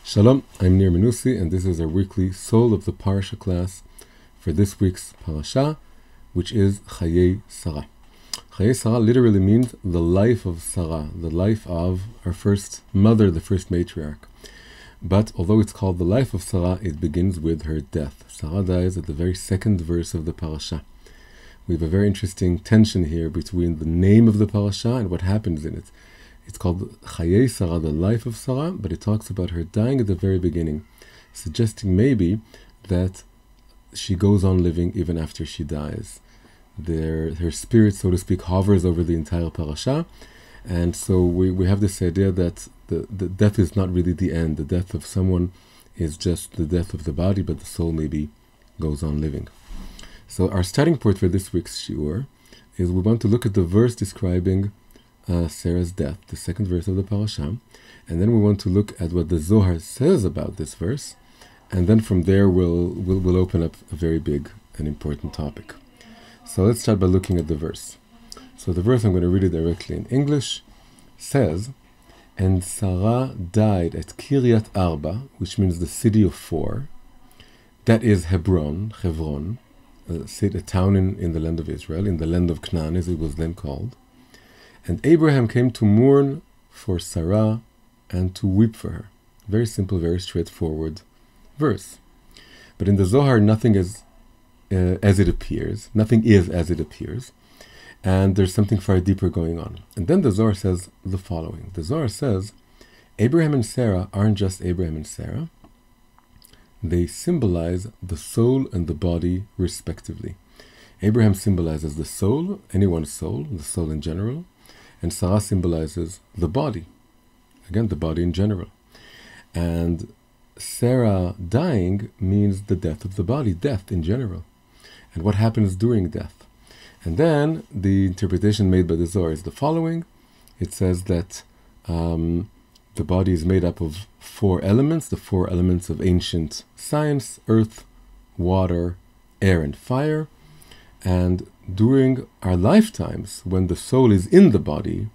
Shalom, I'm Nir Menusi, and this is our weekly Soul of the Parasha class for this week's Parasha, which is Chayei Sarah. Chayei Sarah literally means the life of Sarah, the life of our first mother, the first matriarch. But although it's called the life of Sarah, it begins with her death. Sarah dies at the very second verse of the Parasha. We have a very interesting tension here between the name of the Parasha and what happens in it. It's called Chayei Sarah, the life of Sarah, but it talks about her dying at the very beginning, suggesting maybe that she goes on living even after she dies. Her spirit, so to speak, hovers over the entire parasha, and so we have this idea that the death is not really the end. The death of someone is just the death of the body, but the soul maybe goes on living. So our starting point for this week's shiur is we want to look at the verse describing Sarah's death, the second verse of the parasha, and then we want to look at what the Zohar says about this verse, and then from there we'll open up a very big and important topic. So let's start by looking at the verse. So the verse, I'm going to read it directly in English, says, "And Sarah died at Kiryat Arba," which means the city of four. That is Hebron, a town in the land of Israel, in the land of Canaan, as it was then called. And Abraham came to mourn for Sarah and to weep for her. Very simple, very straightforward verse. But in the Zohar, nothing is as it appears. Nothing is as it appears. And there's something far deeper going on. And then the Zohar says the following. The Zohar says, Abraham and Sarah aren't just Abraham and Sarah. They symbolize the soul and the body respectively. Abraham symbolizes the soul, anyone's soul, the soul in general. And Sarah symbolizes the body. Again, the body in general. And Sarah dying means the death of the body, death in general. And what happens during death? And then the interpretation made by the Zohar is the following. It says that the body is made up of four elements, the four elements of ancient science: earth, water, air, and fire. And during our lifetimes, when the soul is in the body,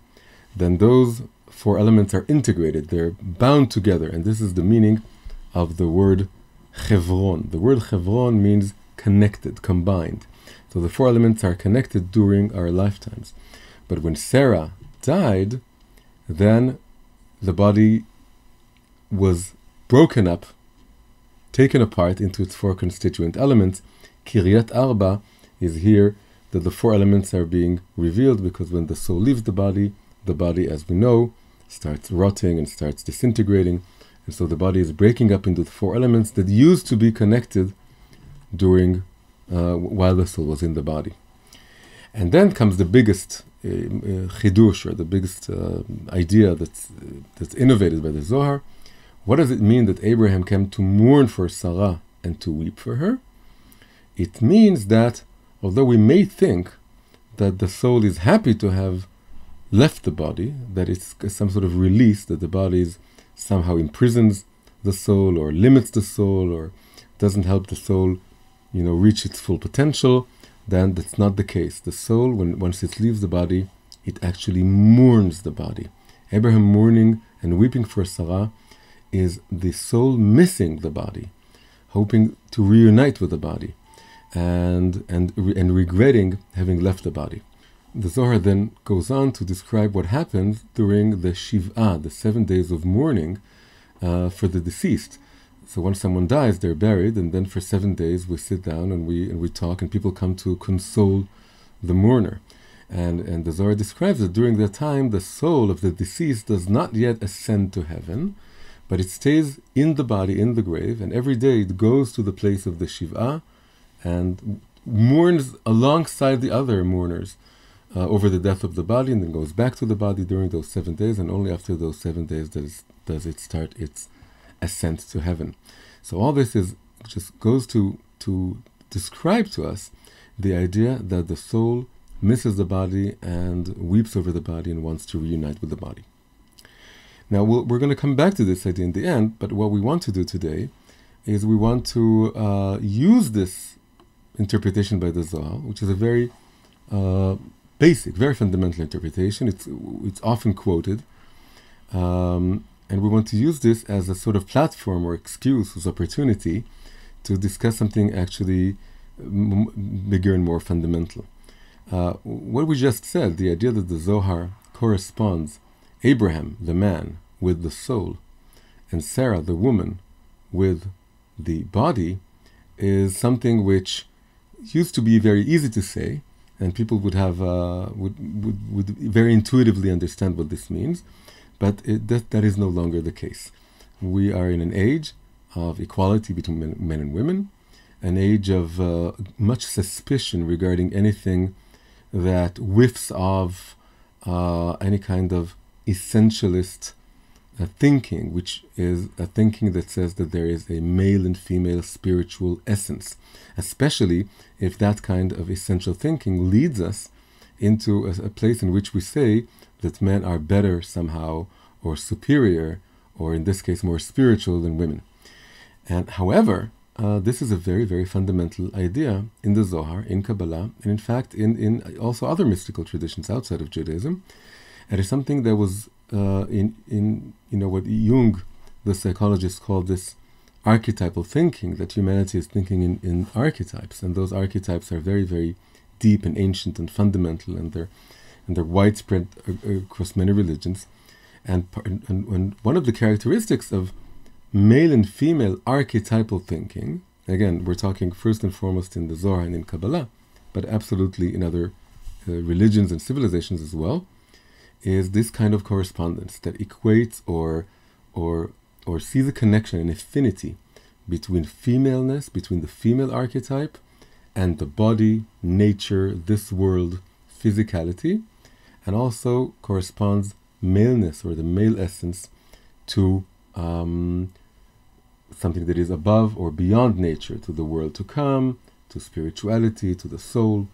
then those four elements are integrated, they're bound together. And this is the meaning of the word Chevron. The word Chevron means connected, combined. So the four elements are connected during our lifetimes. But when Sarah died, then the body was broken up, taken apart into its four constituent elements. Kiryat Arba is here that the four elements are being revealed, because when the soul leaves the body, as we know, starts rotting and starts disintegrating. And so the body is breaking up into the four elements that used to be connected during while the soul was in the body. And then comes the biggest chidush, or the biggest idea that's innovated by the Zohar. What does it mean that Abraham came to mourn for Sarah and to weep for her? It means that although we may think that the soul is happy to have left the body, that it's some sort of release, that the body somehow imprisons the soul or limits the soul or doesn't help the soul, reach its full potential, then that's not the case. The soul, once it leaves the body, it actually mourns the body. Abraham mourning and weeping for Sarah is the soul missing the body, hoping to reunite with the body, and regretting having left the body. The Zohar then goes on to describe what happens during the Shiv'ah, the 7 days of mourning for the deceased. So once someone dies, they're buried, and then for 7 days we sit down and we talk, and people come to console the mourner. And the Zohar describes that during that time, the soul of the deceased does not yet ascend to heaven, but it stays in the body, in the grave, and every day it goes to the place of the Shiv'ah and mourns alongside the other mourners over the death of the body, and then goes back to the body during those 7 days, and only after those 7 days does it start its ascent to heaven. So all this just goes to describe to us the idea that the soul misses the body and weeps over the body and wants to reunite with the body. Now we're going to come back to this idea in the end, but what we want to do today is we want to use this interpretation by the Zohar, which is a very basic, very fundamental interpretation. It's often quoted, And we want to use this as a sort of platform or excuse, as opportunity to discuss something actually bigger and more fundamental. What we just said, the idea that the Zohar corresponds Abraham, the man, with the soul, and Sarah, the woman, with the body, is something which used to be very easy to say, and people would have would very intuitively understand what this means, but that is no longer the case. We are in an age of equality between men and women, an age of much suspicion regarding anything that whiffs of any kind of essentialist thinking, which is a thinking that says that there is a male and female spiritual essence, especially if that kind of essential thinking leads us into a place in which we say that men are better somehow, or superior, or in this case more spiritual than women. And however, this is a very, very fundamental idea in the Zohar, in Kabbalah, and in fact in also other mystical traditions outside of Judaism. It is something that was in what Jung, the psychologist, called this archetypal thinking, that humanity is thinking in archetypes, and those archetypes are very, very deep and ancient and fundamental, and they're widespread across many religions. And one of the characteristics of male and female archetypal thinking, again, we're talking first and foremost in the Zohar and in Kabbalah, but absolutely in other religions and civilizations as well, is this kind of correspondence that equates or sees a connection, an affinity between femaleness, between the female archetype and the body, nature, this world, physicality, and also corresponds maleness or the male essence to something that is above or beyond nature, to the world to come, to spirituality, to the soul.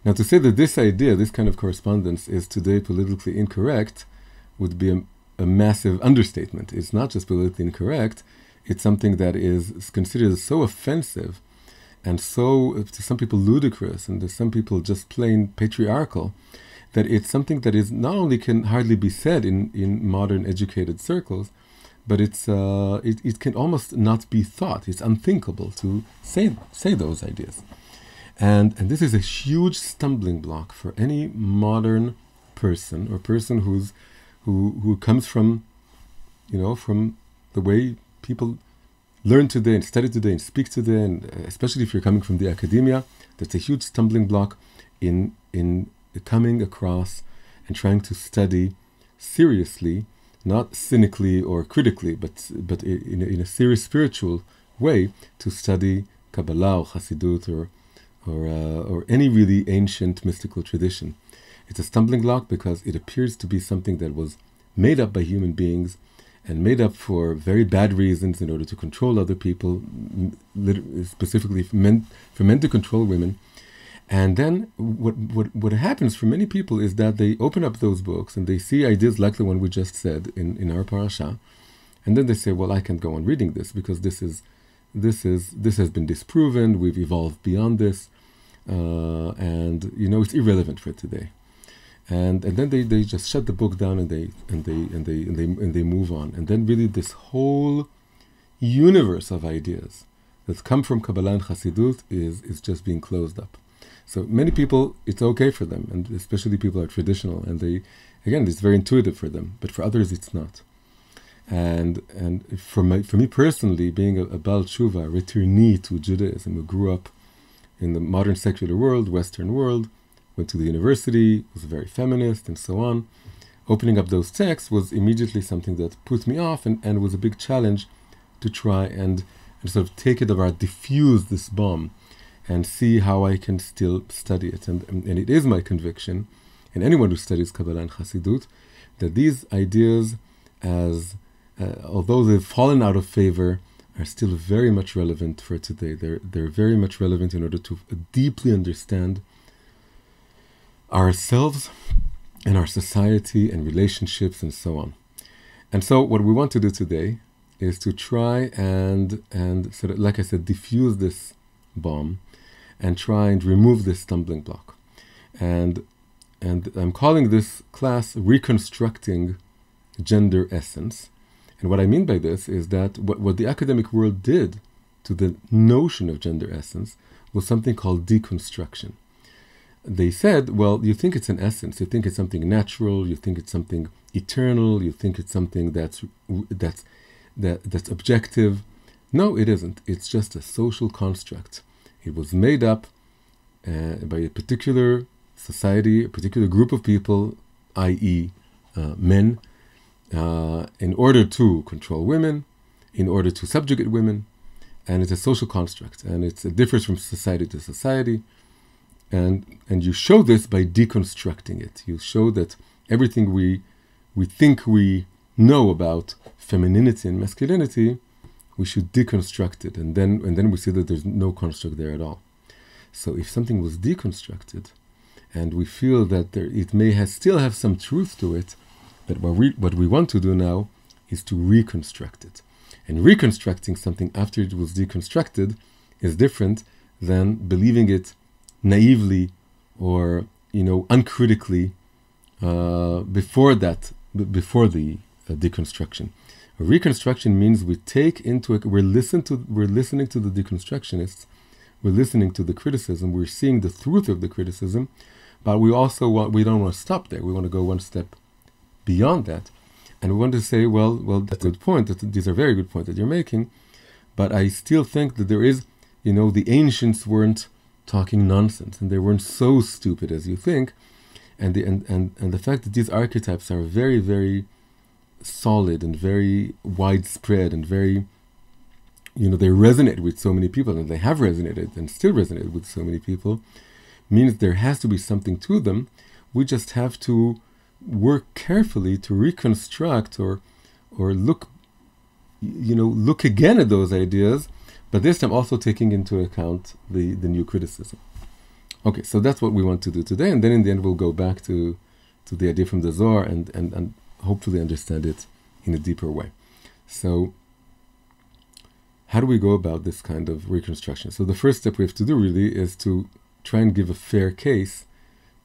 Now, to say that this idea, this kind of correspondence, is today politically incorrect would be a massive understatement. It's not just politically incorrect, it's something that is considered so offensive and so, to some people, ludicrous, and to some people just plain patriarchal, that it's something that is not only can hardly be said in modern educated circles, but it can almost not be thought. It's unthinkable to say those ideas. And this is a huge stumbling block for any modern person, or person who comes from the way people learn today and study today and speak today, and especially if you're coming from the academia. That's a huge stumbling block in coming across and trying to study seriously, not cynically or critically, but in a serious spiritual way, to study Kabbalah or Hasidut or any really ancient mystical tradition. It's a stumbling block because it appears to be something that was made up by human beings and made up for very bad reasons in order to control other people, specifically for men to control women. And then what happens for many people is that they open up those books and they see ideas like the one we just said in our parasha, and then they say, well, I can't go on reading this because this has been disproven, we've evolved beyond this, and it's irrelevant for today. And then they just shut the book down and they move on. And then really this whole universe of ideas that come from Kabbalah and Hasidut is just being closed up. So many people, it's okay for them, and especially people are traditional, and it's very intuitive for them, but for others it's not. And for me personally, being a Baal Tshuva, a returnee to Judaism, who grew up in the modern secular world, Western world, went to the university, was very feminist, and so on, opening up those texts was immediately something that put me off, and was a big challenge to try and sort of take it apart, diffuse this bomb, and see how I can still study it. And it is my conviction, and anyone who studies Kabbalah and Hasidut, that these ideas, although they've fallen out of favor, are still very much relevant for today. They're very much relevant in order to deeply understand ourselves and our society and relationships and so on. And so what we want to do today is to try and sort of, like I said, diffuse this bomb and try and remove this stumbling block. And I'm calling this class Reconstructing gender essence. And what I mean by this is that what the academic world did to the notion of gender essence was something called deconstruction. They said, well, you think it's an essence, you think it's something natural, you think it's something eternal, you think it's something that's objective. No, it isn't. It's just a social construct. It was made up by a particular society, a particular group of people, i.e. Men, in order to control women, in order to subjugate women, and it's a social construct, and it differs from society to society, and you show this by deconstructing it. You show that everything we think we know about femininity and masculinity, we should deconstruct it, and then we see that there's no construct there at all. So if something was deconstructed, and we feel that it may still have some truth to it, that what we want to do now is to reconstruct it. And reconstructing something after it was deconstructed is different than believing it naively or uncritically before the deconstruction. A reconstruction means we take into we're listening to the deconstructionists, we're listening to the criticism, we're seeing the truth of the criticism, but we don't want to stop there. We want to go one step beyond that, and we want to say, well, that's a good point. These are very good points that you're making, but I still think that there is, the ancients weren't talking nonsense, and they weren't so stupid as you think, and the fact that these archetypes are very, very solid and very widespread and very, they resonate with so many people, and they have resonated and still resonate with so many people, means there has to be something to them. We just have to work carefully to reconstruct or look again at those ideas, but this time also taking into account the new criticism. Okay, so that's what we want to do today, and then in the end we'll go back to the idea from the Zohar and hopefully understand it in a deeper way. So how do we go about this kind of reconstruction? So the first step we have to do really is to try and give a fair case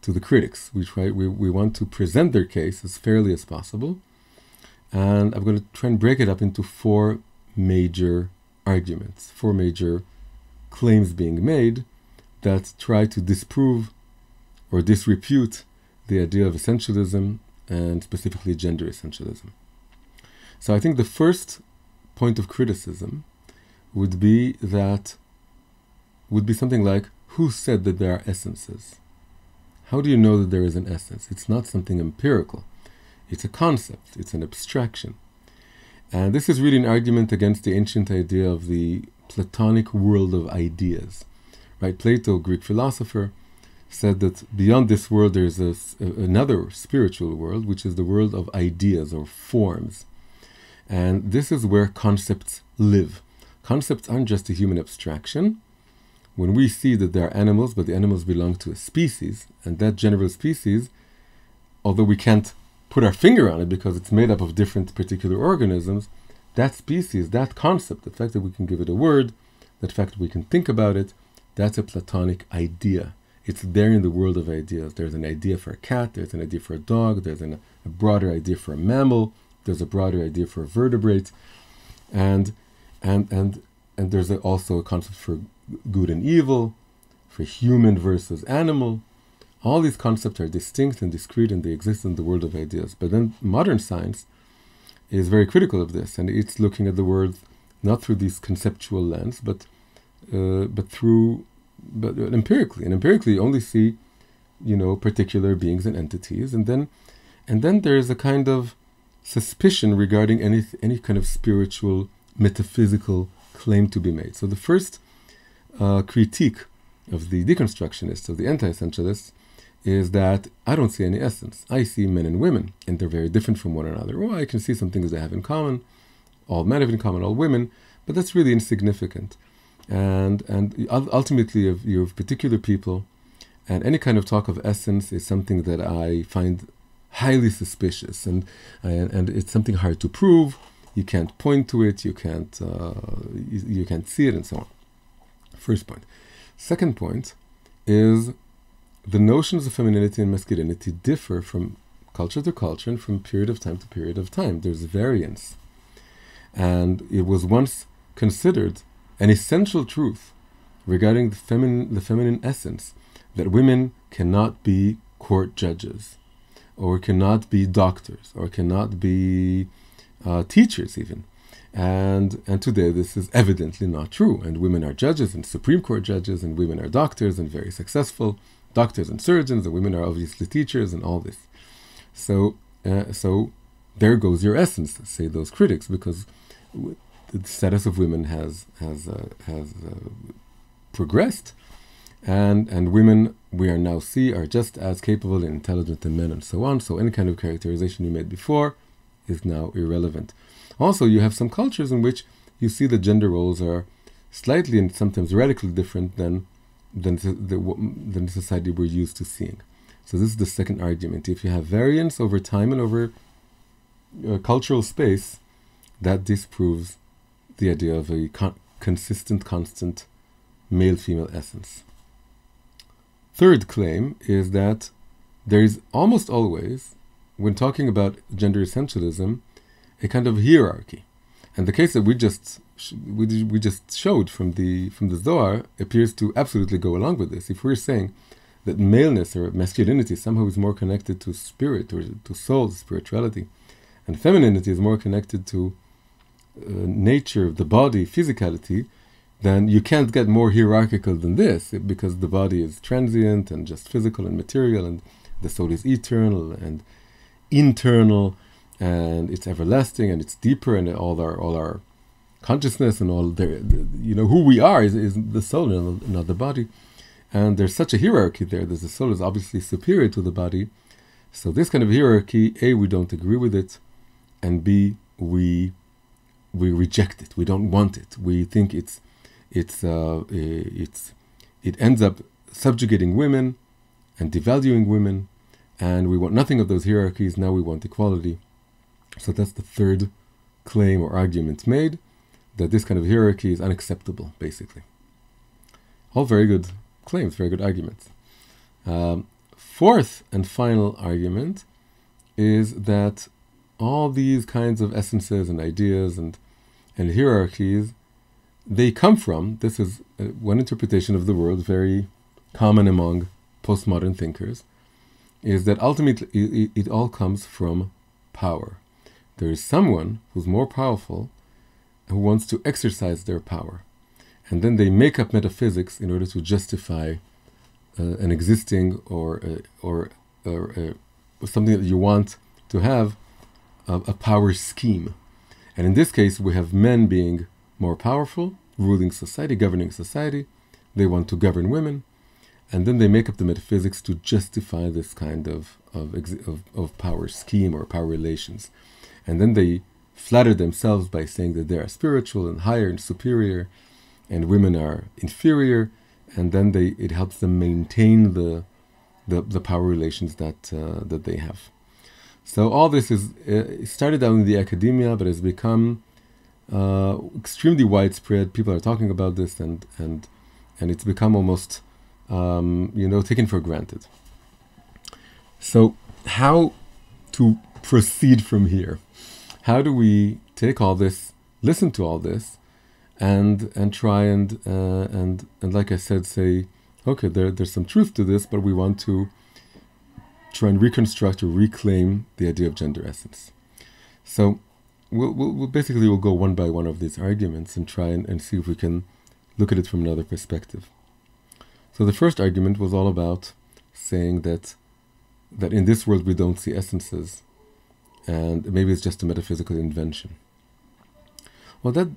to the critics. We want to present their case as fairly as possible, and I'm going to try and break it up into four major arguments, four major claims being made that try to disprove or disrepute the idea of essentialism, and specifically gender essentialism. So I think the first point of criticism would be something like, who said that there are essences? How do you know that there is an essence? It's not something empirical. It's a concept. It's an abstraction. And this is really an argument against the ancient idea of the Platonic world of ideas. Right? Plato, Greek philosopher, said that beyond this world there is another spiritual world, which is the world of ideas or forms. And this is where concepts live. Concepts aren't just a human abstraction. When we see that there are animals, but the animals belong to a species, and that general species, although we can't put our finger on it because it's made up of different particular organisms, that species, that concept, the fact that we can give it a word, the fact that we can think about it, that's a Platonic idea. It's there in the world of ideas. There's an idea for a cat, there's an idea for a dog, there's a broader idea for a mammal, there's a broader idea for a vertebrate, and there's also a concept for good and evil, for human versus animal. All these concepts are distinct and discrete, and they exist in the world of ideas. But then modern science is very critical of this, and it's looking at the world not through this conceptual lens, but empirically. And empirically, you only see, particular beings and entities, and then there is a kind of suspicion regarding any kind of spiritual, metaphysical claim to be made. So the first critique of the deconstructionists, of the anti-essentialists, is that I don't see any essence. I see men and women, and they're very different from one another. Well, I can see some things they have in common. All men have in common, all women, but that's really insignificant. And ultimately, you have particular people, and any kind of talk of essence is something that I find highly suspicious, and it's something hard to prove. You can't point to it, you can't see it, and so on. First point. Second point is the notions of femininity and masculinity differ from culture to culture and from period of time to period of time. There's variance. And it was once considered an essential truth regarding the feminine essence that women cannot be court judges, or cannot be doctors, or cannot be teachers even. And today this is evidently not true. And women are judges and Supreme Court judges, and women are doctors and very successful doctors and surgeons, and women are obviously teachers and all this. So there goes your essence, say those critics, because the status of women has progressed, and women we are now are just as capable and intelligent as men, and so on. So any kind of characterization you made before is now irrelevant. Also, you have some cultures in which you see the gender roles are slightly and sometimes radically different than the society we're used to seeing. So this is the second argument. If you have variance over time and over cultural space, that disproves the idea of a consistent, constant male-female essence. Third claim is that there is almost always, when talking about gender essentialism, a kind of hierarchy. And the case that we just showed from the Zohar appears to absolutely go along with this. If we're saying that maleness or masculinity somehow is more connected to spirit or to soul, spirituality, and femininity is more connected to nature, the body, physicality, then you can't get more hierarchical than this, because the body is transient and just physical and material, and the soul is eternal and internal, and it's everlasting and it's deeper, and all our consciousness and all who we are is the soul and not the body. And there's such a hierarchy there. The soul is obviously superior to the body. So this kind of hierarchy, A, we don't agree with it, and B, we reject it. We don't want it. We think it ends up subjugating women and devaluing women, and we want nothing of those hierarchies. Now we want equality. So that's the third claim or argument made, that this kind of hierarchy is unacceptable, basically. All very good claims, very good arguments. Fourth and final argument is that all these kinds of essences and ideas and hierarchies, they come from, this is one interpretation of the world, very common among postmodern thinkers, is that ultimately it all comes from power. There is someone who's more powerful who wants to exercise their power. And then they make up metaphysics in order to justify an existing or something that you want to have, a power scheme. And in this case, we have men being more powerful, ruling society, governing society. They want to govern women. And then they make up the metaphysics to justify this kind of power scheme or power relations. And then they flatter themselves by saying that they are spiritual and higher and superior, and women are inferior, and then it helps them maintain the power relations that they have. So all this is started out in the academia, but has become extremely widespread. People are talking about this, and it's become almost taken for granted. So how to proceed from here? How do we take all this, listen to all this, and try and like I said, say, okay, there's some truth to this, but we want to try and reconstruct or reclaim the idea of gender essence. So we'll basically go one by one of these arguments and try and see if we can look at it from another perspective. So the first argument was all about saying that in this world we don't see essences, and maybe it's just a metaphysical invention. Well, that,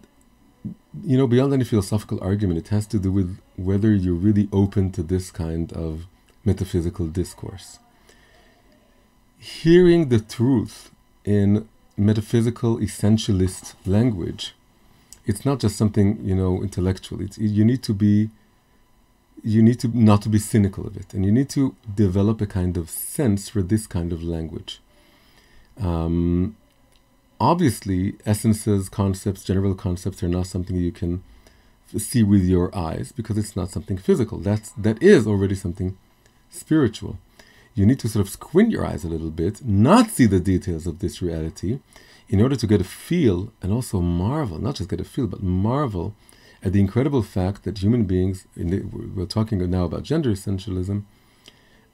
beyond any philosophical argument, it has to do with whether you're really open to this kind of metaphysical discourse. Hearing the truth in metaphysical essentialist language, it's not just something, intellectual. You need to not to be cynical of it, and you need to develop a kind of sense for this kind of language. Obviously, essences, concepts, general concepts are not something you can see with your eyes, because it's not something physical. That is already something spiritual. you need to sort of squint your eyes a little bit, not see the details of this reality, in order to get a feel and also marvel, not just get a feel, but marvel at the incredible fact that human beings, we're talking now about gender essentialism,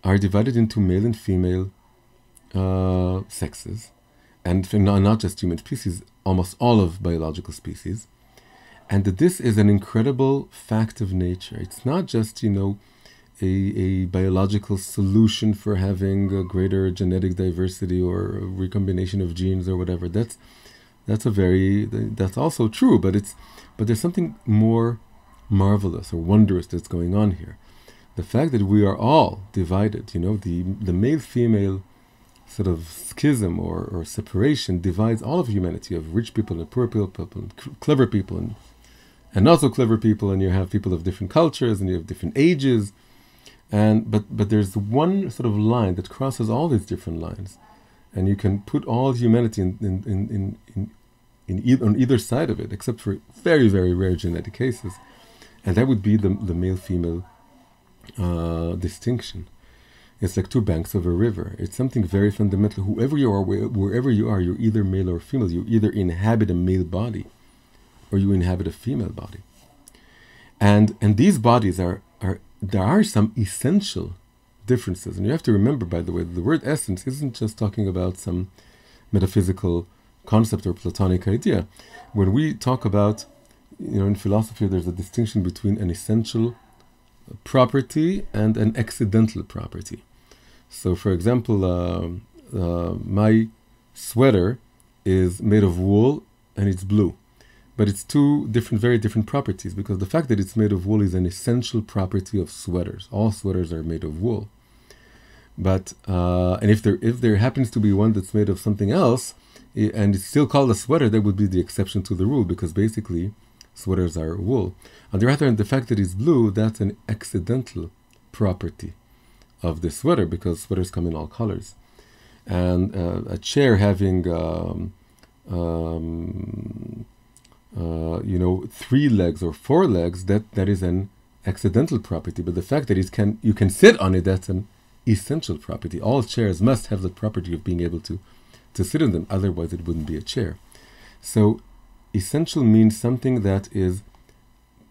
are divided into male and female sexes, and not just human species, almost all of biological species, and that this is an incredible fact of nature. It's not just, a biological solution for having a greater genetic diversity or a recombination of genes or whatever. That's also true, but there's something more marvelous or wondrous that's going on here. The fact that we are all divided, the male-female sort of schism or separation divides all of humanity, of rich people and poor people, and clever people and not so clever people, and you have people of different cultures and you have different ages, but there's one sort of line that crosses all these different lines, and you can put all humanity on either side of it, except for very, very rare genetic cases, and that would be the male-female distinction. It's like two banks of a river. It's something very fundamental. Whoever you are, wherever you are, you're either male or female. You either inhabit a male body or you inhabit a female body. And these bodies there are some essential differences. And you have to remember, by the way, the word essence isn't just talking about some metaphysical concept or Platonic idea. When we talk about, in philosophy, there's a distinction between an essential property and an accidental property. So, for example, my sweater is made of wool and it's blue. But it's two very different properties, because the fact that it's made of wool is an essential property of sweaters. All sweaters are made of wool. But and if there happens to be one that's made of something else, and it's still called a sweater, that would be the exception to the rule, because basically sweaters are wool. On the other hand, the fact that it's blue, that's an accidental property of the sweater, because sweaters come in all colors. And a chair having 3 legs or 4 legs, that is an accidental property. But the fact that you can sit on it, that's an essential property. All chairs must have the property of being able to sit in them, otherwise it wouldn't be a chair. So essential means something that is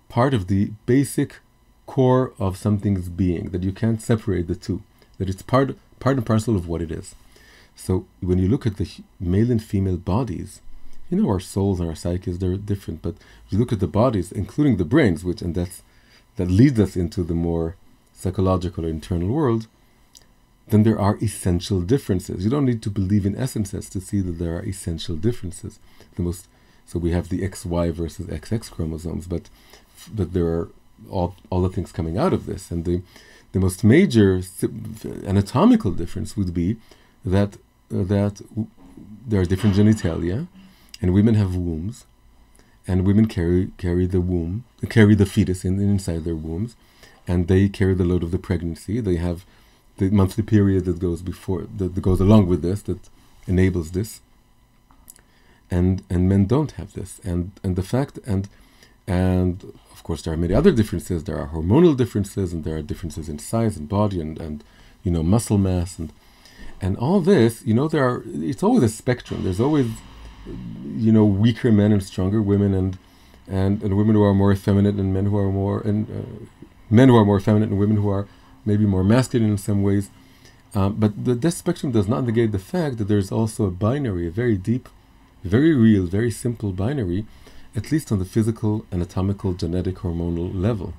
part of the basic core of something's being, that you can't separate the two, that it's part and parcel of what it is. So when you look at the male and female bodies, our souls and our psyches, they're different, but you look at the bodies, including the brains, that leads us into the more psychological or internal world, then there are essential differences. You don't need to believe in essences to see that there are essential differences. So we have the XY versus XX chromosomes, but there are all the things coming out of this. And the most major anatomical difference would be that there are different genitalia, and women have wombs, and women carry the fetus inside their wombs, and they carry the load of the pregnancy. They have the monthly period that goes along with this, that enables this. And men don't have this. And the fact and of course there are many other differences. There are hormonal differences, and there are differences in size and body and muscle mass and all this. It's always a spectrum. There's always weaker men and stronger women, and women who are more effeminate, and men who are more men who are more effeminate, and women who are maybe more masculine in some ways. But this spectrum does not negate the fact that there's also a binary, a very deep, very real, very simple binary, at least on the physical, anatomical, genetic, hormonal level.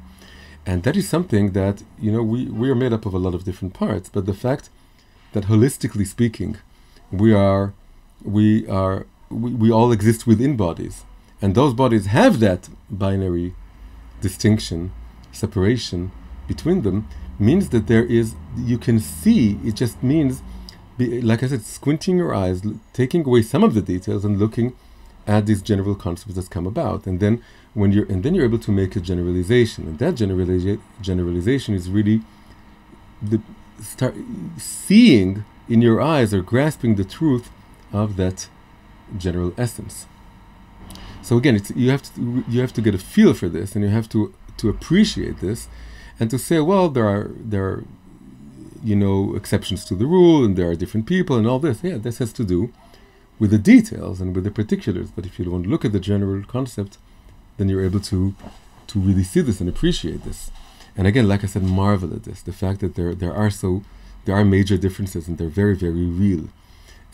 And that is something that, we are made up of a lot of different parts, but the fact that holistically speaking, we all exist within bodies, and those bodies have that binary distinction, separation between them, means that you can see. It just means, like I said, squinting your eyes, taking away some of the details and looking at these general concepts that come about, and then you're able to make a generalization, and that generalization is really start seeing in your eyes, or grasping the truth of that general essence. So again, you have to get a feel for this, and you have to appreciate this, and to say, well, there are exceptions to the rule, and there are different people and all this. Yeah, this has to do with the details and with the particulars. But if you don't look at the general concept, then you're able to really see this and appreciate this. And again, like I said, marvel at this. The fact that there are major differences, and they're very, very real.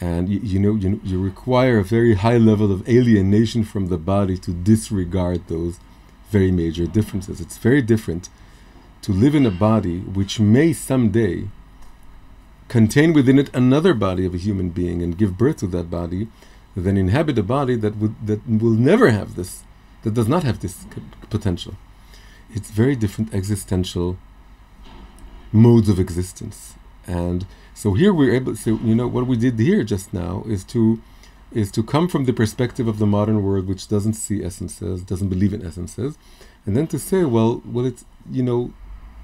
And you require a very high level of alienation from the body to disregard those very major differences. It's very different to live in a body which may someday contain within it another body of a human being and give birth to that body, than inhabit a body that will never have this, that does not have this potential. It's very different existential modes of existence. And so here we're able to, what we did here just now is to come from the perspective of the modern world, which doesn't see essences, doesn't believe in essences, and then to say, well, it's,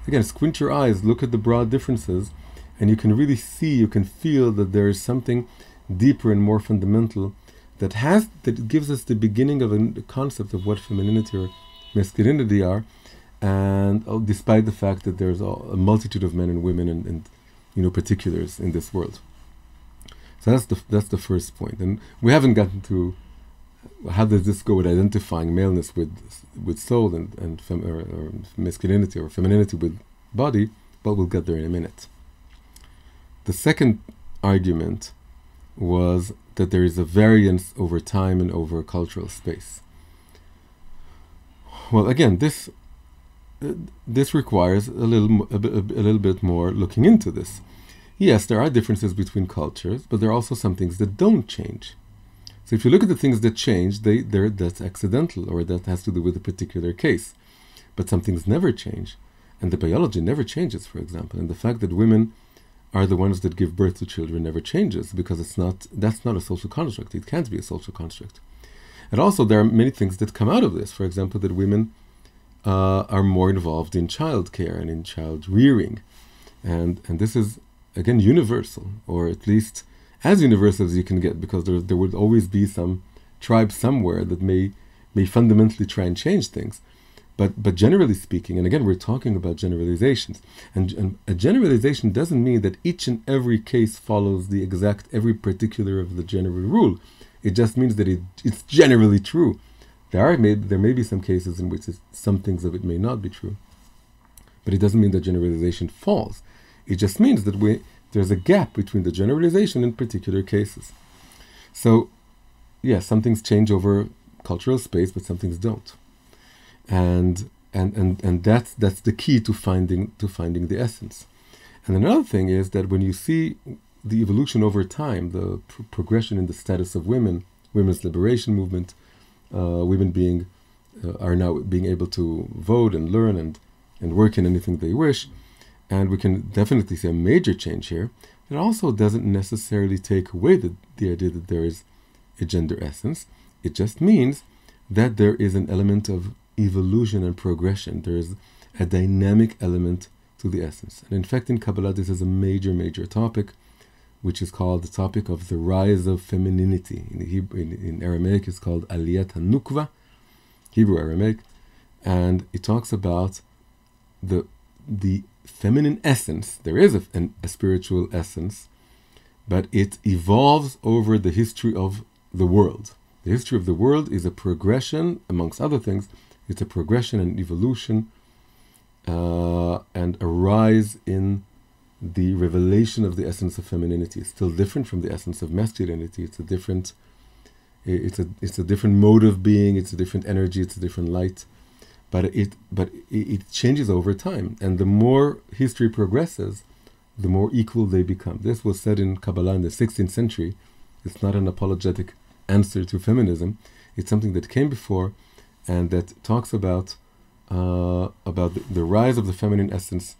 again, squint your eyes, look at the broad differences, and you can really see, you can feel that there is something deeper and more fundamental that gives us the beginning of a concept of what femininity or masculinity are, and despite the fact that there's a multitude of men and women and particulars in this world. So that's the first point. And we haven't gotten to how does this go with identifying maleness with soul and or masculinity or femininity with body, but we'll get there in a minute. The second argument was that there is a variance over time and over cultural space. Well, again, this requires a little bit more looking into this. Yes, there are differences between cultures, but there are also some things that don't change. So if you look at the things that change, that's accidental, or that has to do with a particular case. But some things never change, and the biology never changes, for example. And the fact that women are the ones that give birth to children never changes, because that's not a social construct. It can't be a social construct. And also there are many things that come out of this. For example, that women are more involved in childcare and in child rearing. And this is, again, universal, or at least as universal as you can get, because there would always be some tribe somewhere that may fundamentally try and change things. But generally speaking, and again, we're talking about generalizations, and a generalization doesn't mean that each and every case follows every particular of the general rule. It just means that it's generally true. There may be some cases in which some things of it may not be true, but it doesn't mean that generalization falls. It just means that there's a gap between the generalization and particular cases. So, yes, some things change over cultural space, but some things don't. And that's the key to finding the essence. And another thing is that when you see the evolution over time, the progression in the status of women, women's liberation movement, women are now being able to vote and learn and work in anything they wish, and we can definitely see a major change here. It also doesn't necessarily take away the idea that there is a gender essence. It just means that there is an element of evolution and progression. There is a dynamic element to the essence. And in fact, in Kabbalah, this is a major, major topic, which is called the topic of the rise of femininity. In Aramaic, it's called Aliyat HaNukva, Hebrew Aramaic, and it talks about the feminine essence. There is a spiritual essence, but it evolves over the history of the world. The history of the world is a progression, amongst other things. It's a progression and evolution, and a rise in the revelation of the essence of femininity. It's still different from the essence of masculinity. It's a different mode of being. It's a different energy. It's a different light, but it changes over time. And the more history progresses, the more equal they become. This was said in Kabbalah in the 16th century. It's not an apologetic answer to feminism. It's something that came before, and that talks about the rise of the feminine essence,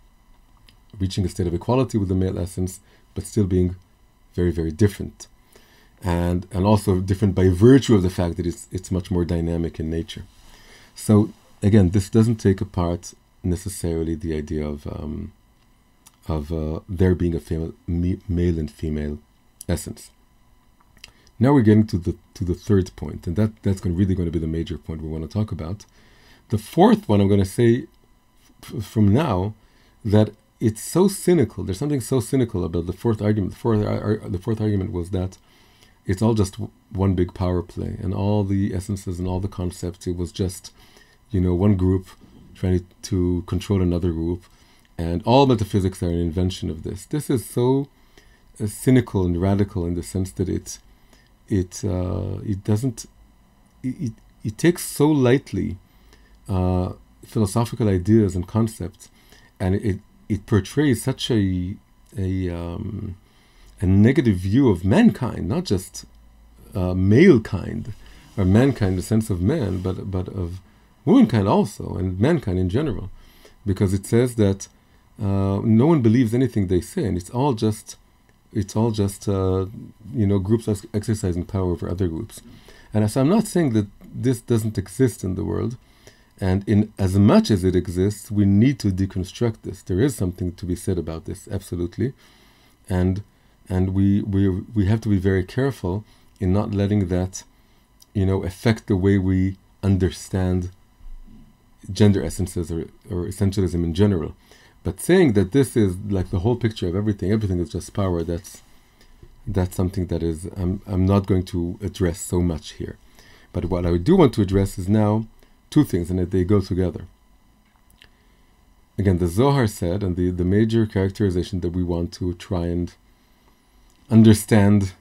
reaching a state of equality with the male essence, but still being very, very different, and also different by virtue of the fact that it's much more dynamic in nature. So again, this doesn't take apart necessarily the idea of there being a male and female essence. Now we're getting to the third point, and that's really going to be the major point we want to talk about. The fourth one, I'm going to say from now that it's so cynical. There's something so cynical about the fourth argument. The fourth argument was that it's all just one big power play, and all the essences and all the concepts, it was just, one group trying to control another group, and all metaphysics are an invention of this. This is so cynical and radical in the sense that it takes so lightly philosophical ideas and concepts, and it portrays such a negative view of mankind, not just male kind or mankind in the sense of man, but of womankind also, and mankind in general, because it says that no one believes anything they say, and it's all just groups exercising power over other groups. And so I'm not saying that this doesn't exist in the world, and in as much as it exists, we need to deconstruct this. There is something to be said about this, absolutely, and we have to be very careful in not letting that, affect the way we understand gender essences or essentialism in general. But saying that this is like the whole picture of everything is just power, that's something that is I'm not going to address so much here. But what I do want to address is now two things, and that they go together. Again, the Zohar said, and the major characterization that we want to try and understand,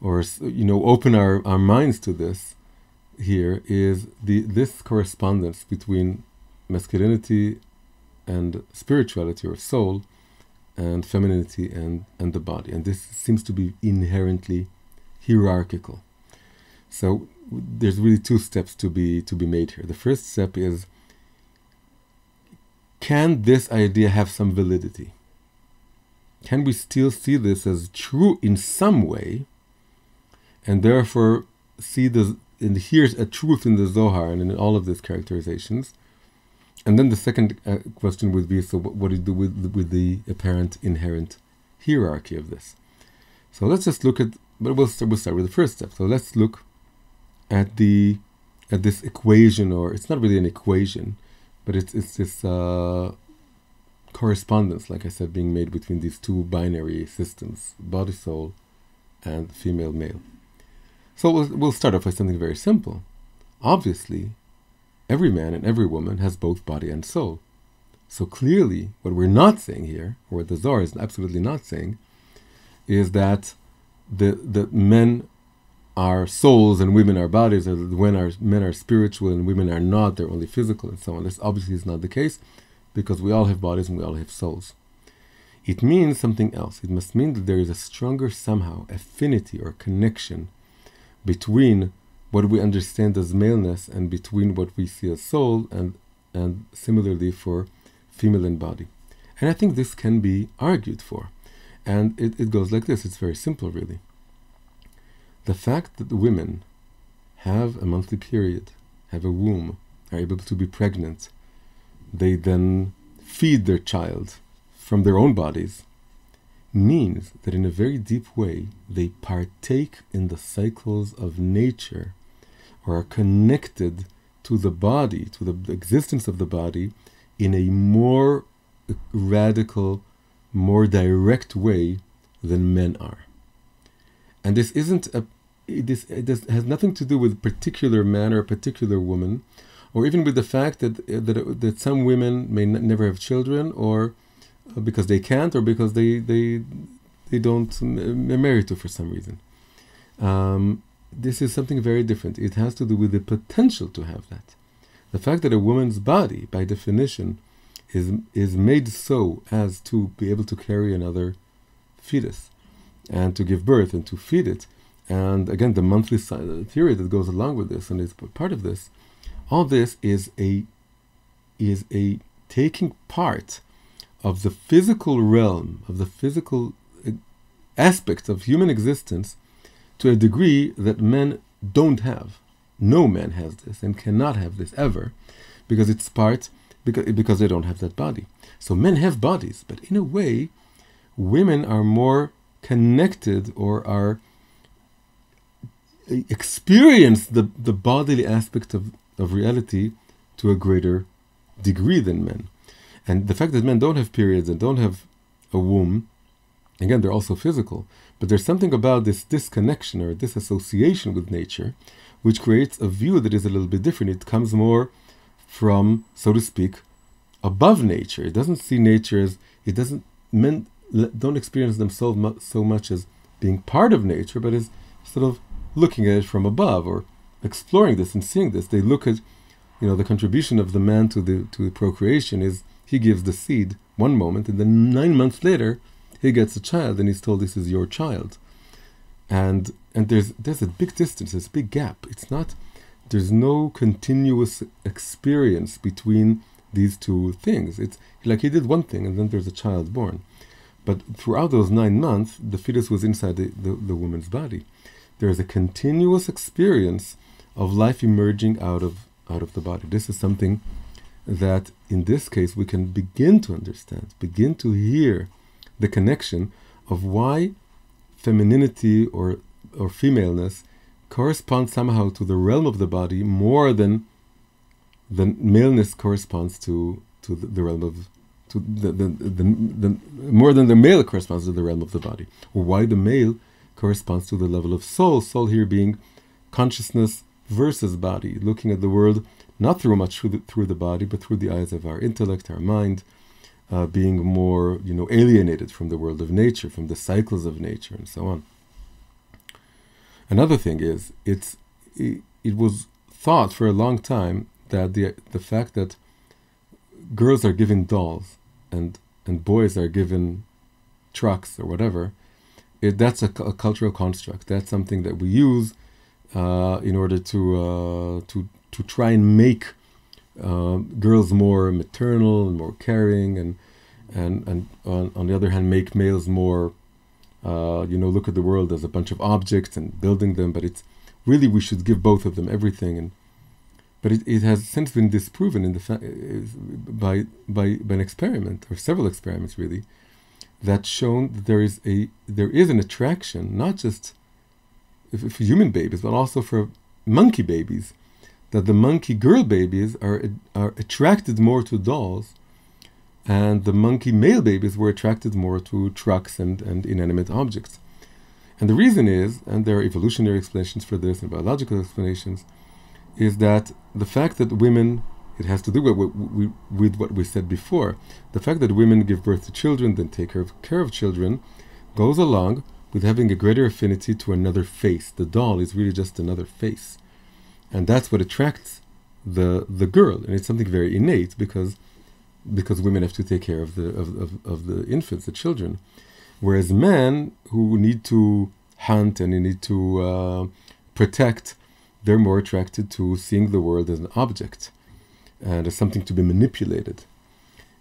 or open our minds to this here, is this correspondence between masculinity and spirituality or soul, and femininity and the body. And this seems to be inherently hierarchical. So there's really two steps to be made here. The first step is, can this idea have some validity? Can we still see this as true in some way, and therefore see and here's a truth in the Zohar and in all of these characterizations? And then the second question would be, so what do you do with the apparent inherent hierarchy of this? So let's just look at, but we'll start with the first step. So let's look at this equation, or it's not really an equation, but it's this correspondence, like I said, being made between these two binary systems, body, soul, and female, male. So we'll start off with something very simple. Obviously, every man and every woman has both body and soul. So clearly, what we're not saying here, or what the Zohar is absolutely not saying, is that the men are souls and women are bodies, or when men are spiritual and women are not, they're only physical and so on. This obviously is not the case, because we all have bodies and we all have souls. It means something else. It must mean that there is a stronger somehow affinity or connection between what we understand as maleness and between what we see as soul, and similarly for female and body. And I think this can be argued for. And it goes like this. It's very simple, really. The fact that the women have a monthly period, have a womb, are able to be pregnant, they then feed their child from their own bodies, means that in a very deep way they partake in the cycles of nature, or are connected to the body, to the existence of the body, in a more radical, more direct way than men are. And this has nothing to do with a particular man or a particular woman, or even with the fact that some women may never have children, or because they can't, or because they don't marry to for some reason. This is something very different. It has to do with the potential to have that. The fact that a woman's body, by definition, is made so as to be able to carry another fetus, and to give birth and to feed it. And again, the monthly theory that goes along with this and is part of this, all this is a taking part of the physical realm, of the physical aspects of human existence, to a degree that men don't have. No man has this and cannot have this ever, because it's because they don't have that body. So men have bodies, but in a way, women are more connected, or are experience the bodily aspect of reality to a greater degree than men. And the fact that men don't have periods and don't have a womb, again, they're also physical, but there's something about this disconnection or disassociation with nature which creates a view that is a little bit different. It comes more from, so to speak, above nature. It doesn't see nature as, men don't experience themselves so much as being part of nature, but as sort of looking at it from above or exploring this and seeing this. They look at, the contribution of the man to the procreation is he gives the seed one moment, and then 9 months later he gets a child and he's told this is your child. And there's a big distance, there's a big gap. There's no continuous experience between these two things. It's like he did one thing and then there's a child born. But throughout those 9 months, the fetus was inside the woman's body. There is a continuous experience of life emerging out of the body. This is something that, in this case, we can begin to understand, begin to hear the connection of why femininity or femaleness corresponds somehow to the realm of the body more than maleness corresponds to the realm of more than the male corresponds to the realm of the body, or why the male corresponds to the level of soul here being consciousness versus body, looking at the world not through much through the body, but through the eyes of our intellect, our mind, being more alienated from the world of nature, from the cycles of nature, and so on. Another thing is, it was thought for a long time that the fact that girls are given dolls and boys are given trucks or whatever, that's a cultural construct. That's something that we use in order to try and make girls more maternal and more caring, and on the other hand, make males more look at the world as a bunch of objects and building them. But it's really, we should give both of them everything. But it has since been disproven by an experiment, or several experiments really, that shown that there is an attraction, not just for human babies, but also for monkey babies, that the monkey girl babies are attracted more to dolls, and the monkey male babies were attracted more to trucks and inanimate objects. And the reason is, and there are evolutionary explanations for this and biological explanations, is that the fact that women, it has to do with what we said before, the fact that women give birth to children, then take care of children, goes along with having a greater affinity to another face. The doll is really just another face. And that's what attracts the girl. And it's something very innate because women have to take care of the infants, the children. Whereas men who need to hunt and need to protect, they're more attracted to seeing the world as an object and as something to be manipulated.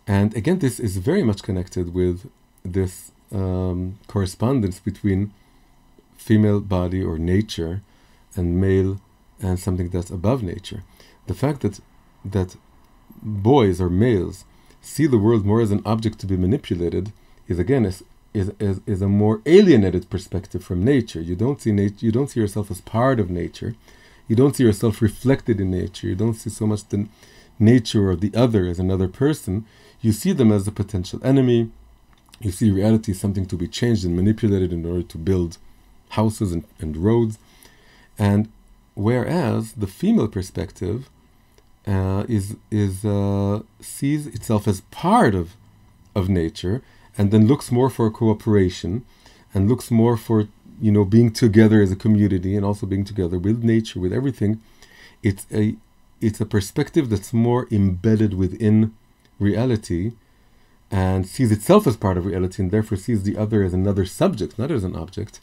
And again, this is very much connected with this correspondence between female body or nature and male and something that's above nature. The fact that boys or males see the world more as an object to be manipulated is again is a more alienated perspective from nature. You don't see you don't see yourself as part of nature. You don't see yourself reflected in nature. You don't see so much the nature or the other as another person. You see them as a potential enemy. You see reality as something to be changed and manipulated in order to build houses and roads. And whereas the female perspective sees itself as part of nature, and then looks more for cooperation, and looks more for being together as a community, and also being together with nature, with everything. It's a perspective that's more embedded within reality, and sees itself as part of reality, and therefore sees the other as another subject, not as an object.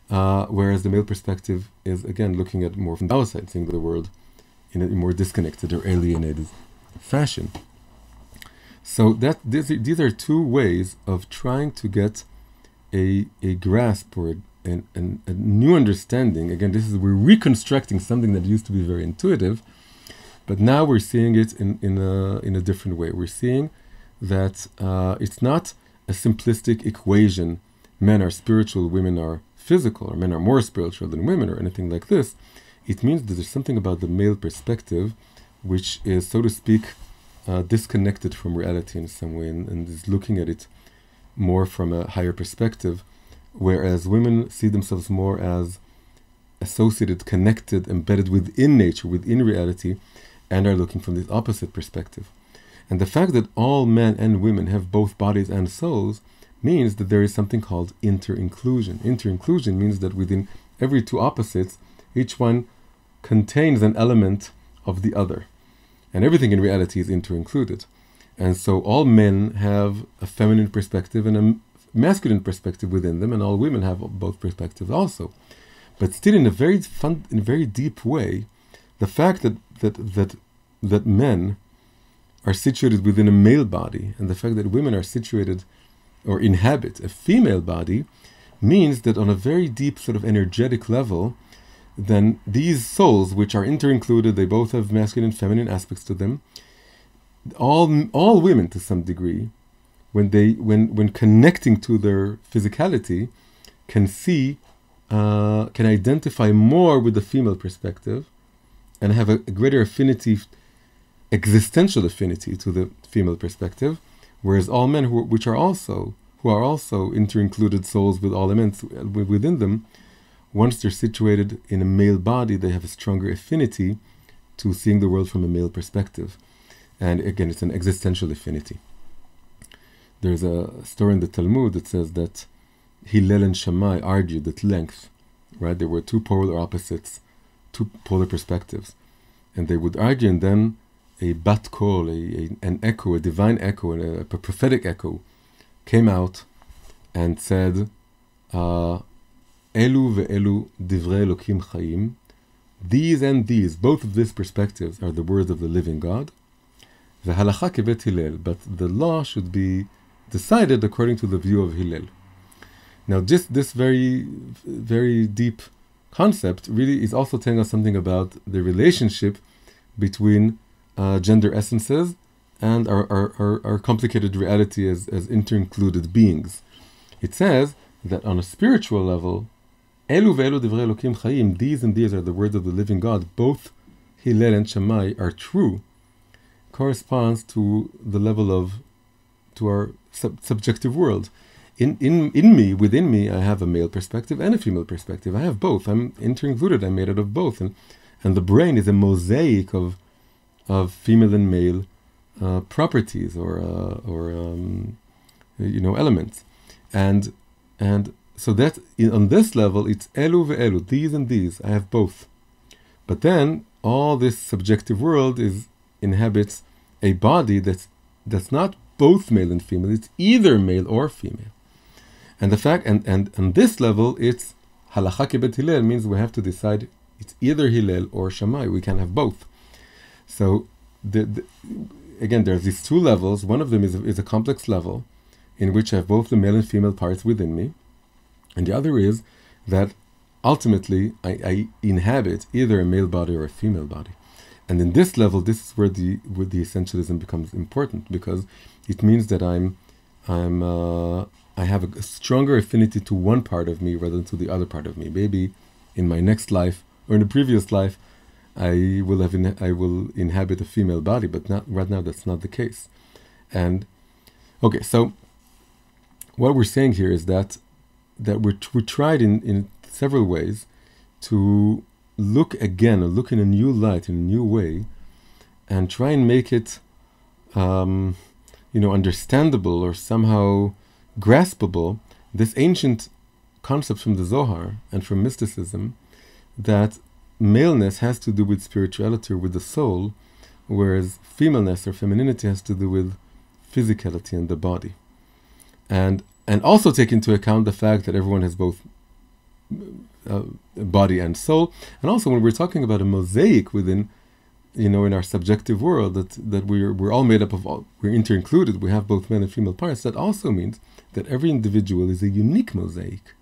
Whereas the male perspective is again looking at more from the outside, seeing the world in a more disconnected or alienated fashion. So these are two ways of trying to get a grasp or a new understanding. Again, we're reconstructing something that used to be very intuitive, but now we're seeing it in a different way. We're seeing that it's not a simplistic equation: men are spiritual, women are physical, or men are more spiritual than women, or anything like this. It means that there's something about the male perspective which is, so to speak, disconnected from reality in some way, and is looking at it more from a higher perspective, whereas women see themselves more as associated, connected, embedded within nature, within reality, and are looking from this opposite perspective. And the fact that all men and women have both bodies and souls means that there is something called inter-inclusion. Inter-inclusion means that within every two opposites, each one contains an element of the other. And everything in reality is inter-included. And so all men have a feminine perspective and a masculine perspective within them, and all women have both perspectives also. But still, in a very deep way, the fact that men are situated within a male body, and the fact that women are situated or inhabit a female body, means that on a very deep sort of energetic level, then these souls, which are inter-included, they both have masculine and feminine aspects to them. All women, to some degree, when connecting to their physicality, can identify more with the female perspective, and have a greater affinity, existential affinity to the female perspective, whereas all men who are also inter-included souls with all elements within them, once they're situated in a male body, they have a stronger affinity to seeing the world from a male perspective. And again, it's an existential affinity. There's a story in the Talmud that says that Hillel and Shammai argued at length, right? There were two polar opposites, two polar perspectives. And they would argue, and then a bat kol, an echo, a divine echo, a prophetic echo came out and said, Elu ve'elu divrei Elokim chayim. These and these, both of these perspectives, are the words of the living God. V'halacha kebet Hillel, but the law should be decided according to the view of Hillel. Now, this very, very deep concept really is also telling us something about the relationship between gender essences and our complicated reality as inter-included beings. It says that on a spiritual level, Elu ve'elu divrei Elokim chayim, these and these are the words of the living God, both Hillel and Shammai are true, corresponds to the level of, to our subjective world. In me, within me, I have a male perspective and a female perspective. I have both. I'm inter-included. I'm made out of both. And the brain is a mosaic of female and male properties or elements. And so that on this level, it's elu ve'elu, these and these. I have both. But then all this subjective world inhabits a body that's not both male and female. It's either male or female. And the fact, and on this level, it's halacha kebet Hillel, means we have to decide it's either Hillel or Shammai. We can't have both. So again, there's these two levels. One of them is a complex level in which I have both the male and female parts within me. And the other is that ultimately I inhabit either a male body or a female body. And in this level, this is where the essentialism becomes important, because it means that I have a stronger affinity to one part of me rather than to the other part of me. Maybe in my next life or in the previous life, I will inhabit a female body, but not right now. That's not the case. And okay, so what we're saying here is that we tried in several ways to look again, or look in a new light, in a new way, and try and make it, understandable or somehow graspable, this ancient concept from the Zohar and from mysticism, that maleness has to do with spirituality or with the soul, whereas femaleness or femininity has to do with physicality and the body. And also take into account the fact that everyone has both body and soul. And also when we're talking about a mosaic within, in our subjective world, that we're all made up of we're inter-included, we have both male and female parts, that also means that every individual is a unique mosaic.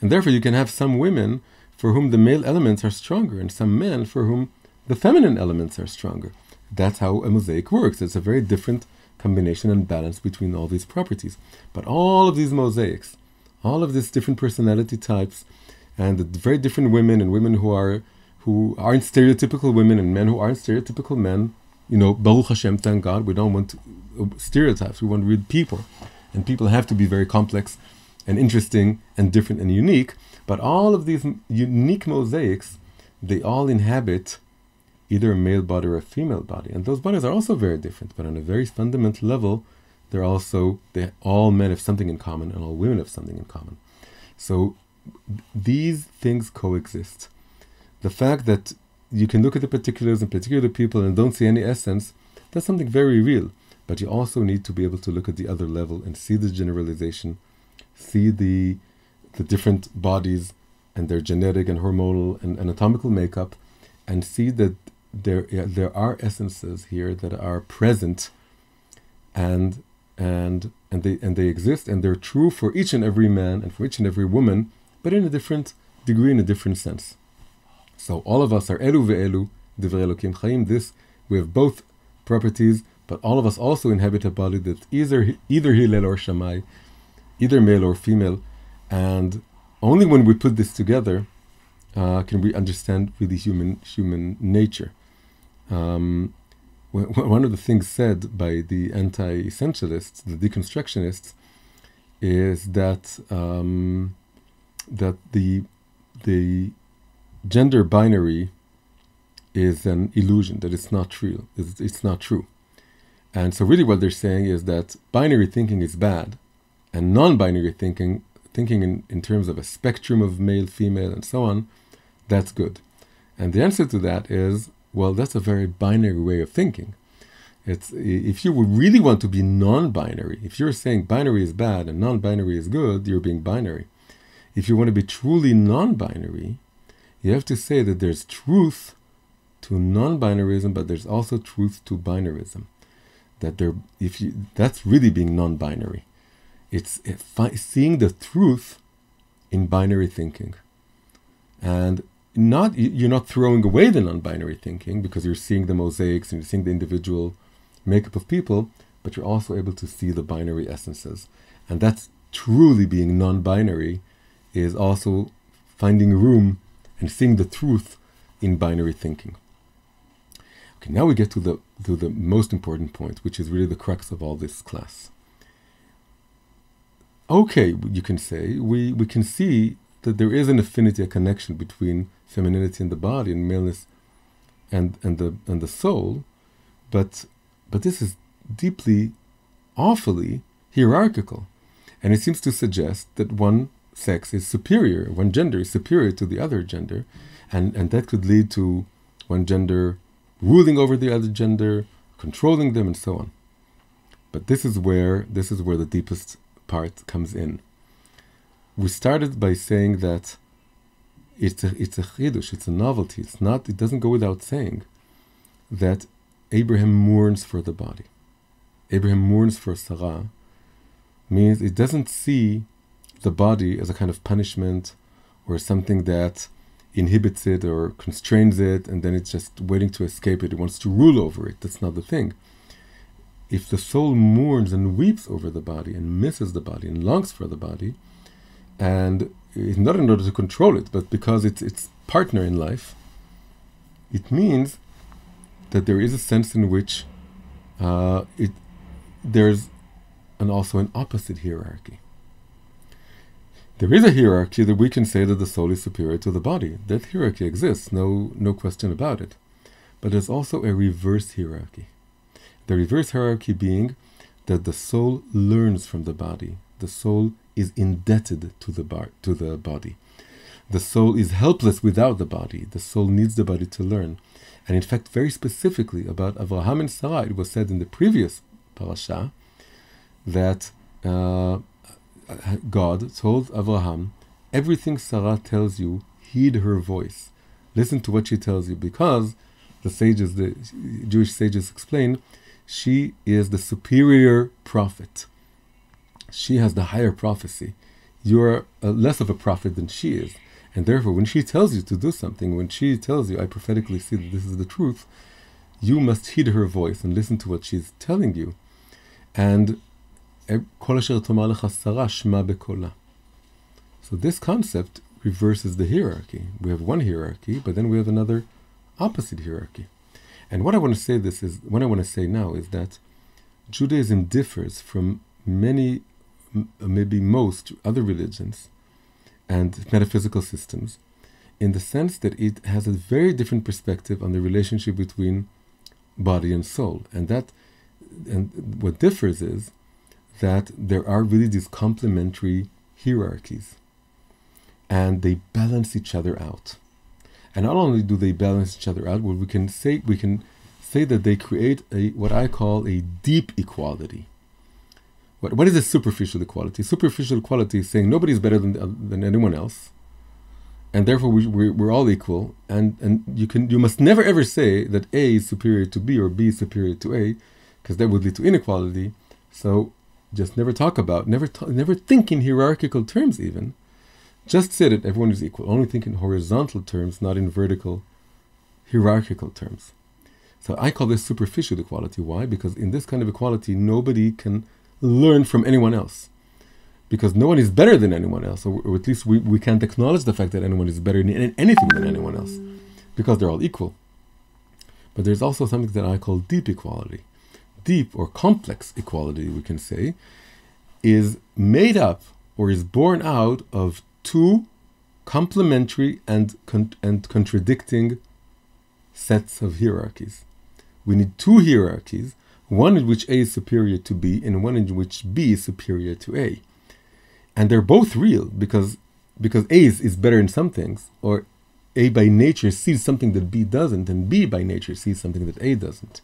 And therefore you can have some women for whom the male elements are stronger, and some men for whom the feminine elements are stronger. That's how a mosaic works. It's a very different combination and balance between all these properties. But all of these mosaics, all of these different personality types, and the very different women and women who aren't stereotypical women and men who aren't stereotypical men, Baruch Hashem, thank God, we don't want stereotypes, we want real people. And people have to be very complex and interesting and different and unique. But all of these unique mosaics, they all inhabit either a male body or a female body. And those bodies are also very different, but on a very fundamental level, all men have something in common and all women have something in common. So these things coexist. The fact that you can look at the particulars and particular people and don't see any essence, that's something very real. But you also need to be able to look at the other level and see the generalization, see the different bodies and their genetic and hormonal and anatomical makeup, and see that there are essences here that are present, and they exist, and they're true for each and every man and for each and every woman, but in a different degree, in a different sense. So all of us are elu ve'elu, divrei Elokim Chaim. This, we have both properties, but all of us also inhabit a body that's either Hillel or Shammai, either male or female, and only when we put this together can we understand really human nature. One of the things said by the anti-essentialists, the deconstructionists, is that that the gender binary is an illusion, that it's not true. It's not true. And so really what they're saying is that binary thinking is bad, and non-binary thinking in terms of a spectrum of male, female, and so on, that's good. And the answer to that is, well, that's a very binary way of thinking. If you really want to be non-binary, if you're saying binary is bad and non-binary is good, you're being binary. If you want to be truly non-binary, you have to say that there's truth to non-binarism, but there's also truth to binarism. That's really being non-binary. It's seeing the truth in binary thinking, and you're not throwing away the non-binary thinking because you're seeing the mosaics and you're seeing the individual makeup of people, but you're also able to see the binary essences, and that's truly being non-binary, is also finding room and seeing the truth in binary thinking. Okay, now we get to the most important point, which is really the crux of all this class. Okay, you can say, we can see that there is an affinity, a connection between femininity in the body and maleness and the soul, but this is deeply, awfully hierarchical. And it seems to suggest that one sex is superior, one gender is superior to the other gender, and that could lead to one gender ruling over the other gender, controlling them, and so on. But this is where the deepest part comes in. We started by saying that it's a chidush, it's a novelty. It doesn't go without saying that Abraham mourns for the body. Abraham mourns for Sarah, means it doesn't see the body as a kind of punishment or something that inhibits it or constrains it, and then it's just waiting to escape it. It wants to rule over it. That's not the thing. If the soul mourns and weeps over the body and misses the body and longs for the body, and it's not in order to control it, but because it's its partner in life, it means that there is a sense in which there's also an opposite hierarchy. There is a hierarchy that we can say that the soul is superior to the body. That hierarchy exists, no question about it. But there's also a reverse hierarchy. The reverse hierarchy being that the soul learns from the body. The soul is indebted to the body. The soul is helpless without the body. The soul needs the body to learn. And in fact, very specifically about Avraham and Sarah, it was said in the previous parasha that God told Avraham, everything Sarah tells you, heed her voice. Listen to what she tells you, because the Jewish sages explain, she is the superior prophet. She has the higher prophecy. You're less of a prophet than she is. And therefore, when she tells you to do something, when she tells you, I prophetically see that this is the truth, you must heed her voice and listen to what she's telling you. And so this concept reverses the hierarchy. We have one hierarchy, but then we have another opposite hierarchy. And what I want to say now is that Judaism differs from many, maybe most other religions and metaphysical systems in the sense that it has a very different perspective on the relationship between body and soul. And what differs is that there are really these complementary hierarchies, and they balance each other out. And not only do they balance each other out, well, we can say that they create what I call a deep equality. What is a superficial equality? Superficial equality is saying nobody is better than anyone else, and therefore we're all equal. And you must never ever say that A is superior to B or B is superior to A, because that would lead to inequality. So just never think in hierarchical terms even. Just say that everyone is equal. Only think in horizontal terms, not in vertical, hierarchical terms. So I call this superficial equality. Why? Because in this kind of equality, nobody can learn from anyone else. Because no one is better than anyone else, or at least we can't acknowledge the fact that anyone is better in anything than anyone else, because they're all equal. But there's also something that I call deep equality. Deep or complex equality, we can say, is made up or is born out of two complementary and contradicting sets of hierarchies. We need two hierarchies, one in which A is superior to B and one in which B is superior to A. And they're both real because A is better in some things, or A by nature sees something that B doesn't, and B by nature sees something that A doesn't.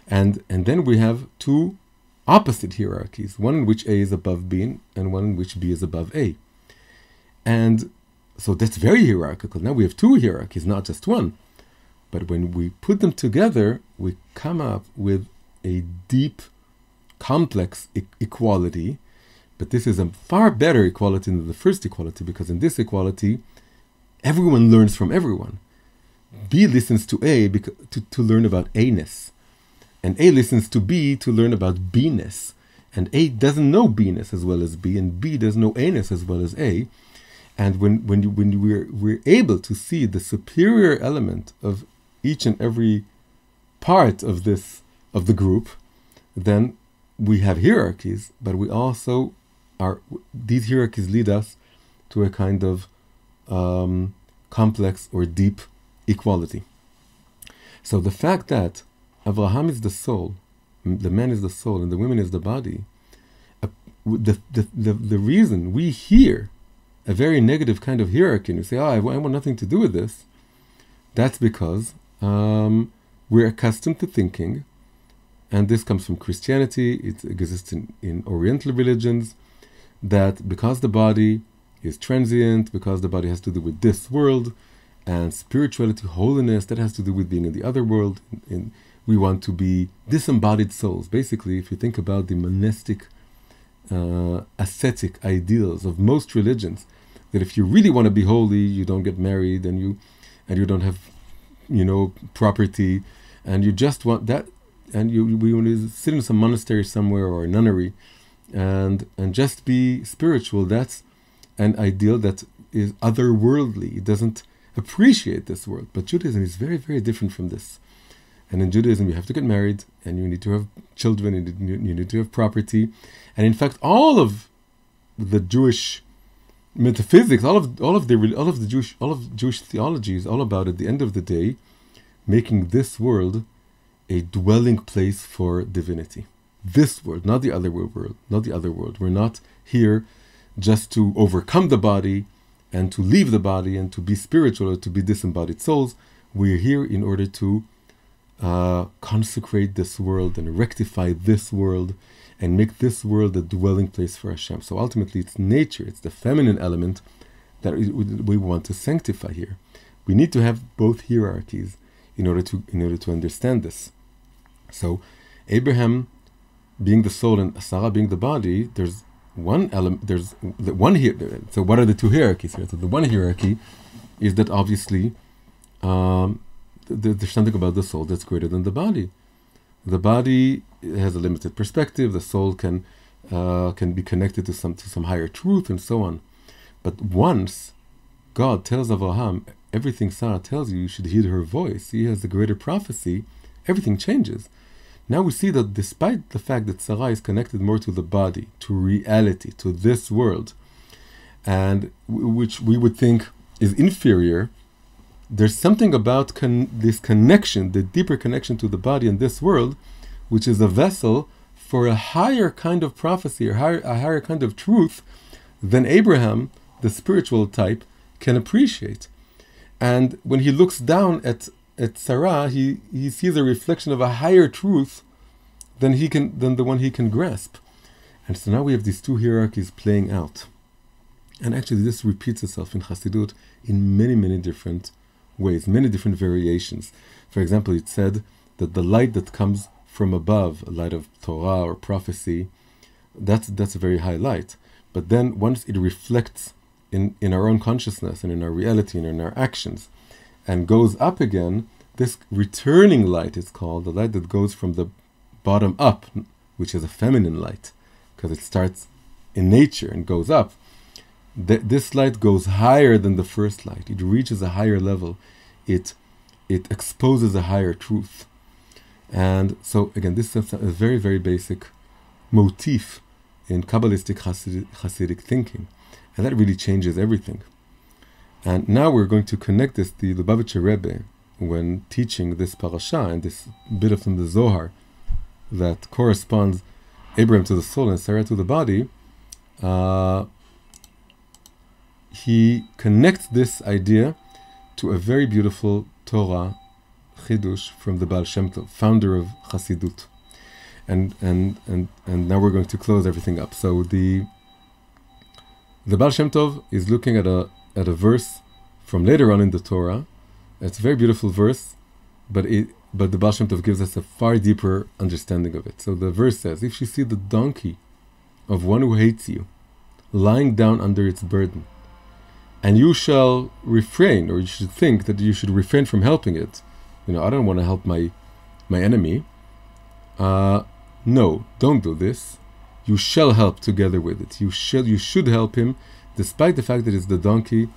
And then we have two opposite hierarchies, one in which A is above B and one in which B is above A. And so that's very hierarchical. Now we have two hierarchies, not just one. But when we put them together, we come up with a deep, complex equality. But this is a far better equality than the first equality, because in this equality, everyone learns from everyone. B listens to A to learn about A-ness. And A listens to B to learn about B-ness. And A doesn't know B-ness as well as B, and B doesn't know A-ness as well as A. And when we're able to see the superior element of each and every part of the group, then we have hierarchies, but we also these hierarchies lead us to a kind of complex or deep equality. So the fact that Abraham is the soul, the man is the soul, and the woman is the body, the reason we hear a very negative kind of hierarchy, and we say, I want nothing to do with this, that's because we're accustomed to thinking, and this comes from Christianity, it exists in Oriental religions, that because the body is transient, because the body has to do with this world, and spirituality, holiness, that has to do with being in the other world, we want to be disembodied souls. Basically, if you think about the monastic, ascetic ideals of most religions, that if you really want to be holy, you don't get married, and you don't have, property, and you just want that, and we want to sit in some monastery somewhere or a nunnery, and just be spiritual. That's an ideal that is otherworldly. It doesn't appreciate this world. But Judaism is very, very different from this. And in Judaism, you have to get married, and you need to have children, and you need to have property. And in fact, all of the Jewish metaphysics, all of Jewish theology is all about, at the end of the day, making this world a dwelling place for divinity. This world, not the other world, not the other world. We're not here just to overcome the body and to leave the body and to be spiritual or to be disembodied souls. We're here in order to consecrate this world and rectify this world and make this world a dwelling place for Hashem. So ultimately, it's nature, it's the feminine element that we want to sanctify here. We need to have both hierarchies in order to understand this. So, Abraham being the soul and Sarah being the body, there's one element. There's the one here. So, what are the two hierarchies here? So, the one hierarchy is that obviously there's something about the soul that's greater than the body. The body has a limited perspective. The soul can be connected to some higher truth and so on. But once God tells Abraham, everything Sarah tells you, you should heed her voice. He has the greater prophecy. Everything changes. Now we see that despite the fact that Sarah is connected more to the body, to reality, to this world, and which we would think is inferior, there's something about this connection, the deeper connection to the body in this world, which is a vessel for a higher kind of prophecy, or a higher kind of truth than Abraham, the spiritual type, can appreciate. And when he looks down at Sarah, he sees a reflection of a higher truth than the one he can grasp. And so now we have these two hierarchies playing out. And actually this repeats itself in Chassidut in many, many different ways, many different variations. For example, it's said that the light that comes from above, a light of Torah or prophecy, that's a very high light. But then once it reflects in our own consciousness and in our reality and in our actions and goes up again, this returning light is called the light that goes from the bottom up, which is a feminine light, because it starts in nature and goes up. This light goes higher than the first light. It reaches a higher level. It exposes a higher truth. And so again, this is a very, very basic motif in Kabbalistic Hasidic thinking. And that really changes everything. And now we're going to connect this to the Lubavitcher Rebbe when teaching this parasha and this bit from the Zohar that corresponds Abraham to the soul and Sarah to the body. He connects this idea to a very beautiful Torah Chidush from the Baal Shem Tov, founder of Hasidut. And now we're going to close everything up. So the Baal Shem Tov is looking at a verse from later on in the Torah. It's a very beautiful verse, but the Baal Shem Tov gives us a far deeper understanding of it. So the verse says, if you see the donkey of one who hates you lying down under its burden, and you shall refrain, or you should think that you should refrain from helping it. I don't want to help my enemy. No, don't do this. You shall help together with it. You should help him, despite the fact that it's the donkey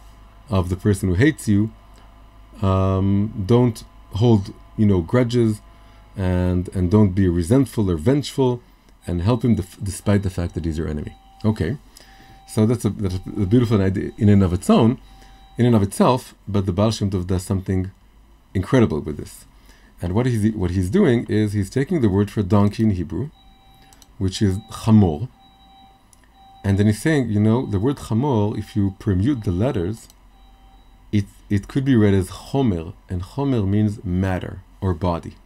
of the person who hates you. Don't hold, grudges, and don't be resentful or vengeful, and help him despite the fact that he's your enemy. Okay. So that's a beautiful idea in and of itself, but the Baal Shem Tov does something incredible with this. And what he's doing is he's taking the word for donkey in Hebrew, which is chamor, and then he's saying, the word chamor, if you permute the letters, it could be read as chomer, and chomer means matter or body.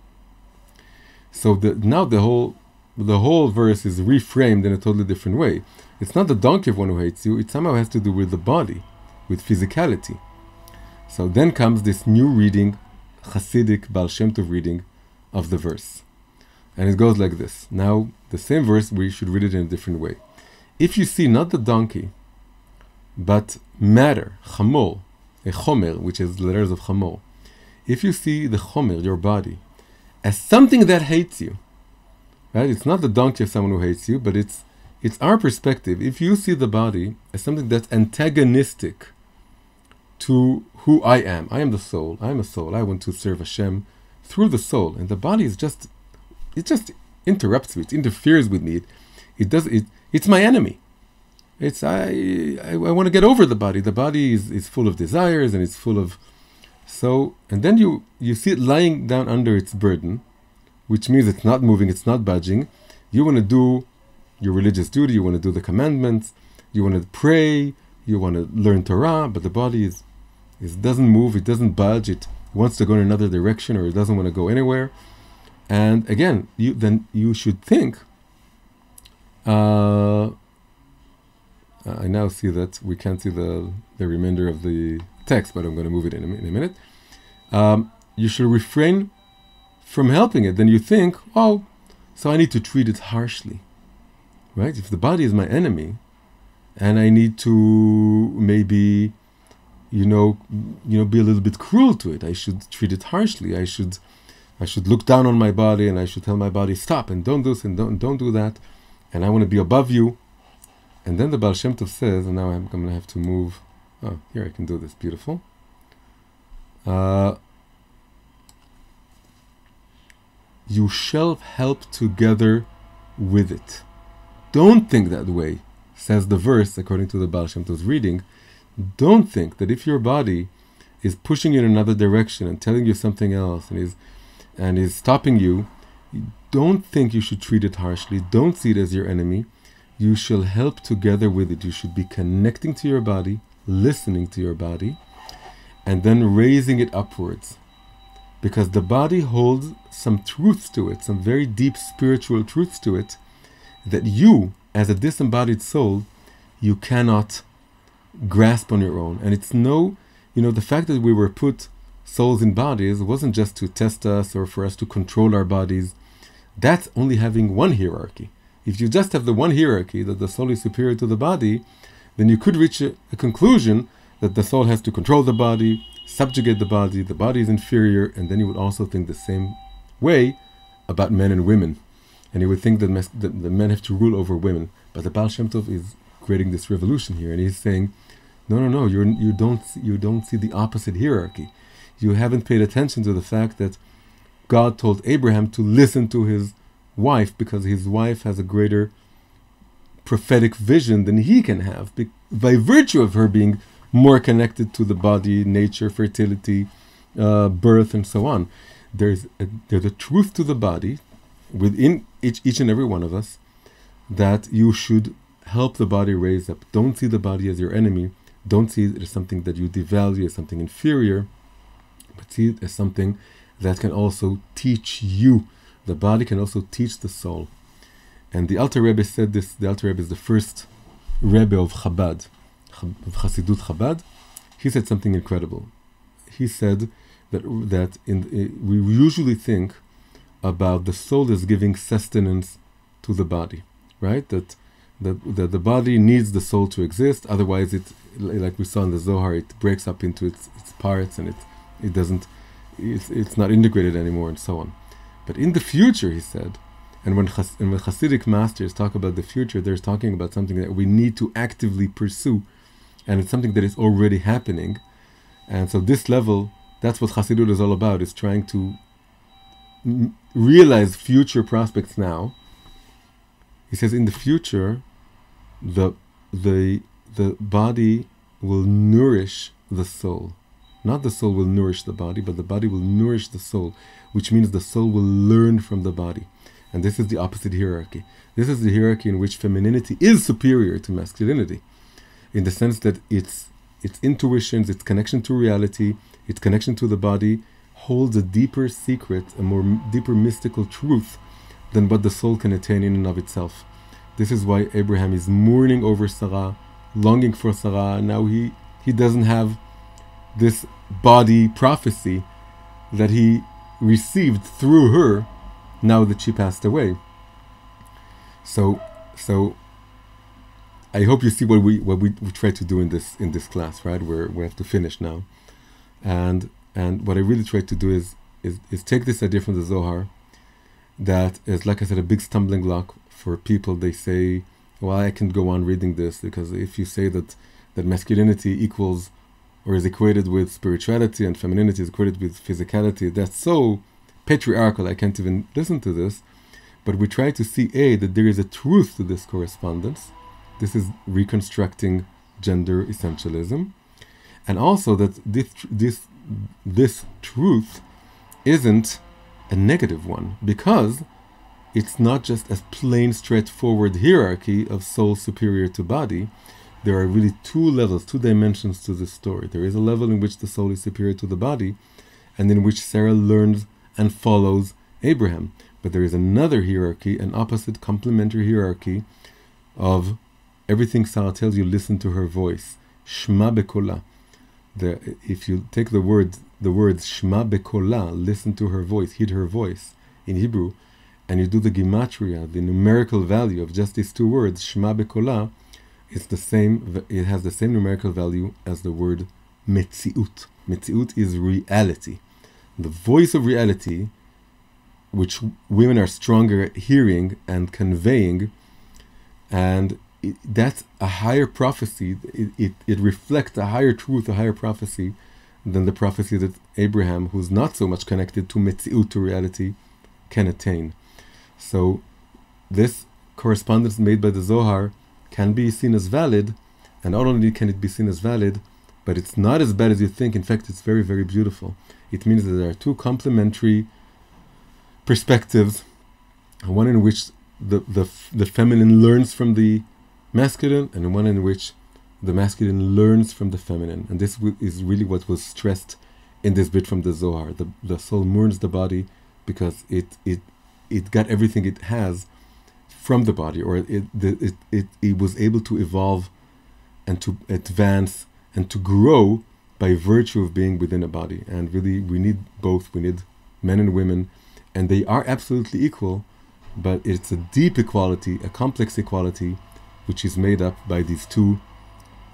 So now the whole verse is reframed in a totally different way. It's not the donkey of one who hates you, it somehow has to do with the body, with physicality. So then comes this new reading, Hasidic Baal Shem Tov reading of the verse. And it goes like this. Now, the same verse, we should read it in a different way. If you see not the donkey, but matter, chamor, a chomer, which is the letters of chamor. If you see the chomer, your body, as something that hates you, right? It's not the donkey of someone who hates you, but it's our perspective. If you see the body as something that's antagonistic to who I am the soul. I am a soul. I want to serve Hashem through the soul, and the body is just interrupts me. It interferes with me. It's my enemy. I want to get over the body. The body is full of desires, and it's full of and then you see it lying down under its burden, which means it's not moving, it's not budging. You want to do your religious duty, you want to do the commandments, you want to pray, you want to learn Torah, but the body doesn't move, it doesn't budge, it wants to go in another direction, or it doesn't want to go anywhere. And again, you should think, I now see that we can't see the remainder of the text, but I'm going to move it in a minute. You should refrain from helping it. Then you think, so I need to treat it harshly, right? If the body is my enemy, and I need to maybe, be a little bit cruel to it. I should treat it harshly. I should look down on my body, and I should tell my body, stop, and don't do this, and don't do that, and I want to be above you. And then the Baal Shem Tov says, and now I'm going to have to move. Oh, here I can do this. Beautiful. Uh, you shall help together with it. Don't think that way, says the verse according to the Baal Shem Tov's reading. Don't think that if your body is pushing you in another direction and telling you something else and is stopping you, don't think you should treat it harshly. Don't see it as your enemy. You shall help together with it. You should be connecting to your body, listening to your body, and then raising it upwards. Because the body holds some truths to it, some very deep spiritual truths to it, that you, as a disembodied soul, you cannot grasp on your own. And it's the fact that we were put souls in bodies wasn't just to test us or for us to control our bodies. That's only having one hierarchy. If you just have the one hierarchy, that the soul is superior to the body, then you could reach a conclusion that the soul has to control the body, subjugate the body is inferior, and then you would also think the same way about men and women. And you would think that the men have to rule over women. But the Baal Shem Tov is creating this revolution here, and he's saying, no, you don't see the opposite hierarchy. You haven't paid attention to the fact that God told Abraham to listen to his wife because his wife has a greater prophetic vision than he can have by virtue of her being more connected to the body, nature, fertility, birth, and so on. There's a truth to the body within each and every one of us that you should help the body raise up. Don't see the body as your enemy. Don't see it as something that you devalue, as something inferior, but see it as something that can also teach you. The body can also teach the soul. And the Alter Rebbe said this. The Alter Rebbe is the first Rebbe of Chabad, of Hasidut Chabad. He said something incredible. He said that we usually think about the soul as giving sustenance to the body, right? That the body needs the soul to exist. Otherwise, it, like we saw in the Zohar, it breaks up into its parts and it doesn't. It's not integrated anymore, and so on. But in the future, he said, and when Hasidic masters talk about the future, they're talking about something that we need to actively pursue, and it's something that is already happening. And so this level, that's what Hasidut is all about, is trying to realize future prospects now. He says in the future, the body will nourish the soul. Not the soul will nourish the body, but the body will nourish the soul, which means the soul will learn from the body. And this is the opposite hierarchy. This is the hierarchy in which femininity is superior to masculinity, in the sense that its intuitions, its connection to reality, its connection to the body holds a deeper secret, deeper mystical truth than what the soul can attain in and of itself. This is why Abraham is mourning over Sarah, longing for Sarah. Now he doesn't have this body prophecy that he received through her now that she passed away. So I hope you see what we try to do in this class, right? We have to finish now, and what I really try to do is take this idea from the Zohar that is, like I said, a big stumbling block for people. They say, well, I can't go on reading this because if you say that masculinity equals or is equated with spirituality and femininity is equated with physicality, that's so patriarchal, I can't even listen to this. But we try to see, that there is a truth to this correspondence. This is reconstructing gender essentialism. And also that this truth isn't a negative one, because it's not just a plain, straightforward hierarchy of soul superior to body. There are really two levels, two dimensions to this story. There is a level in which the soul is superior to the body, and in which Sarah learns and follows Abraham. But there is another hierarchy, an opposite complementary hierarchy of everything Sarah tells you, listen to her voice. Shma bekola. If you take the words Shma bekola, listen to her voice, heed her voice in Hebrew, and you do the gematria, the numerical value of just these two words, Shma bekola, it has the same numerical value as the word metziut. Metziut is reality. The voice of reality, which women are stronger at hearing and conveying, and that's a higher prophecy. It reflects a higher truth, a higher prophecy than the prophecy that Abraham, who's not so much connected to Metziut, to reality, can attain. So this correspondence made by the Zohar can be seen as valid, and not only can it be seen as valid, but it's not as bad as you think. In fact, it's very, very beautiful. It means that there are two complementary perspectives, one in which the feminine learns from the masculine, and one in which the masculine learns from the feminine. And this is really what was stressed in this bit from the Zohar. The soul mourns the body because it got everything it has from the body, or it was able to evolve and to advance and to grow by virtue of being within a body. And really, we need both. We need men and women, and they are absolutely equal, but it's a deep equality, a complex equality, which is made up by these two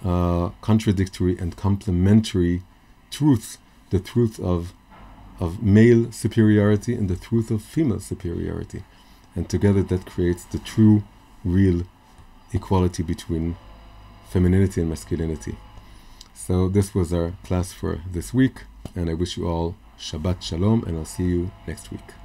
contradictory and complementary truths: the truth of male superiority and the truth of female superiority. And together that creates the true, real equality between femininity and masculinity. So this was our class for this week, and I wish you all Shabbat Shalom, and I'll see you next week.